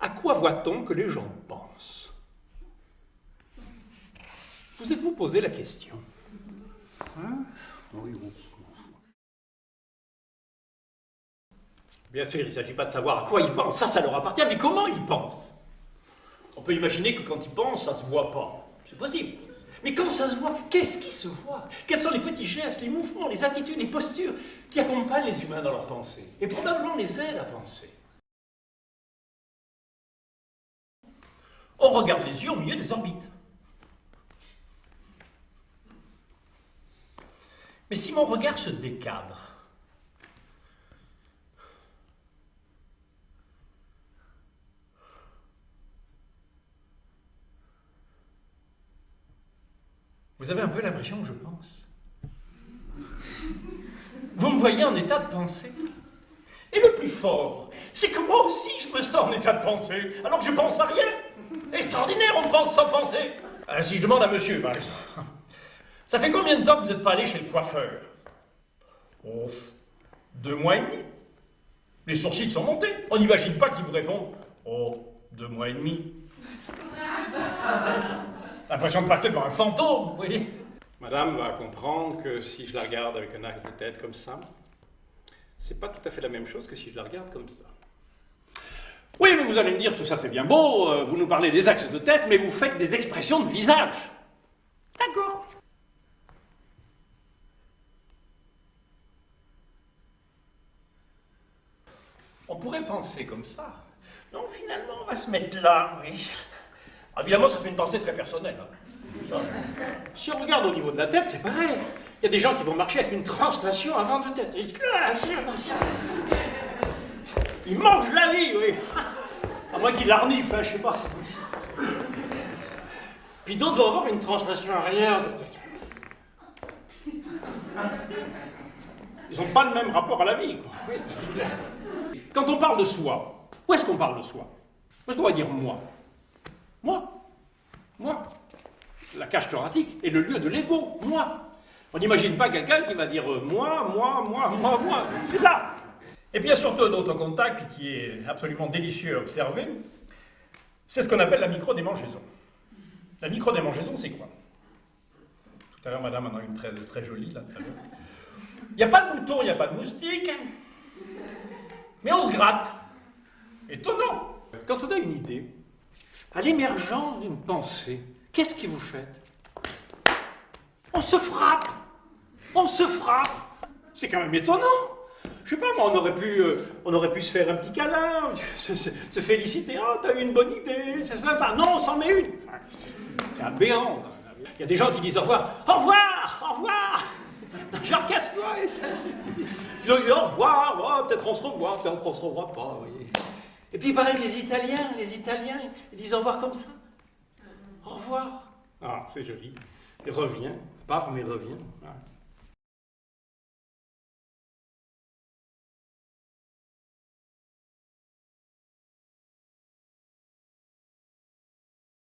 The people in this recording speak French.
À quoi voit-on que les gens pensent? Vous êtes-vous posé la question? Hein? Oui, oui. Bien sûr, il ne s'agit pas de savoir à quoi ils pensent, ça leur appartient, mais comment ils pensent? On peut imaginer que quand ils pensent, ça ne se voit pas. C'est possible. Mais quand ça se voit, qu'est-ce qui se voit? Quels sont les petits gestes, les mouvements, les attitudes, les postures qui accompagnent les humains dans leur pensée et probablement les aident à penser? On regarde les yeux au milieu des orbites. Mais si mon regard se décadre, vous avez un peu l'impression que je pense. Vous me voyez en état de pensée. Et le plus fort, c'est que moi aussi je me sens en état de pensée, alors que je pense à rien. Extraordinaire, on pense sans penser. Si je demande à monsieur, par exemple, ça fait combien de temps que vous n'êtes pas allé chez le coiffeur? Oh, 2 mois et demi. Les sourcils sont montés. On n'imagine pas qu'il vous répond. Oh, 2 mois et demi. L'impression de passer devant un fantôme, vous voyez. Madame va comprendre que si je la regarde avec un axe de tête comme ça, c'est pas tout à fait la même chose que si je la regarde comme ça. Oui, mais vous allez me dire, tout ça c'est bien beau, vous nous parlez des axes de tête, mais vous faites des expressions de visage. D'accord. On pourrait penser comme ça. Non, finalement, on va se mettre là, oui. Évidemment, ça fait une pensée très personnelle. Hein. Si on regarde au niveau de la tête, c'est pareil. Il y a des gens qui vont marcher avec une translation avant de tête. Ils mangent la vie, oui. À moins qu'ils l'arnifent, hein, je sais pas. Puis d'autres vont avoir une translation arrière de tête. Ils n'ont pas le même rapport à la vie, quoi. Oui, ça c'est clair. Quand on parle de soi, où est-ce qu'on parle de soi? Où est-ce qu'on va dire moi? Moi. Moi. La cage thoracique est le lieu de l'ego. Moi. On n'imagine pas quelqu'un qui va dire moi. C'est là. Et puis il y a surtout un autre contact qui est absolument délicieux à observer. C'est ce qu'on appelle la microdémangeaison. La microdémangeaison, c'est quoi? Tout à l'heure, madame en a une très jolie, là, tout à l'heure. Il n'y a pas de bouton, il n'y a pas de moustique. Mais on se gratte. Étonnant. Quand on a une idée, à l'émergence d'une pensée, qu'est-ce que vous faites? On se frappe. On se frappe. C'est quand même étonnant. Je sais pas, moi, on aurait pu se faire un petit câlin, se féliciter. Oh, t'as eu une bonne idée, c'est sympa. Non, on s'en met une. C'est aberrant. Il y a des gens qui disent au revoir. Au revoir, au revoir. Genre, casse-toi et ça. Ils ont dit au revoir, oh, peut-être on se revoit, peut-être on se revoit pas, vous voyez. Et puis, pareil, les Italiens, ils disent au revoir comme ça. Au revoir. Ah, c'est joli. Il revient, part mais revient. Ah.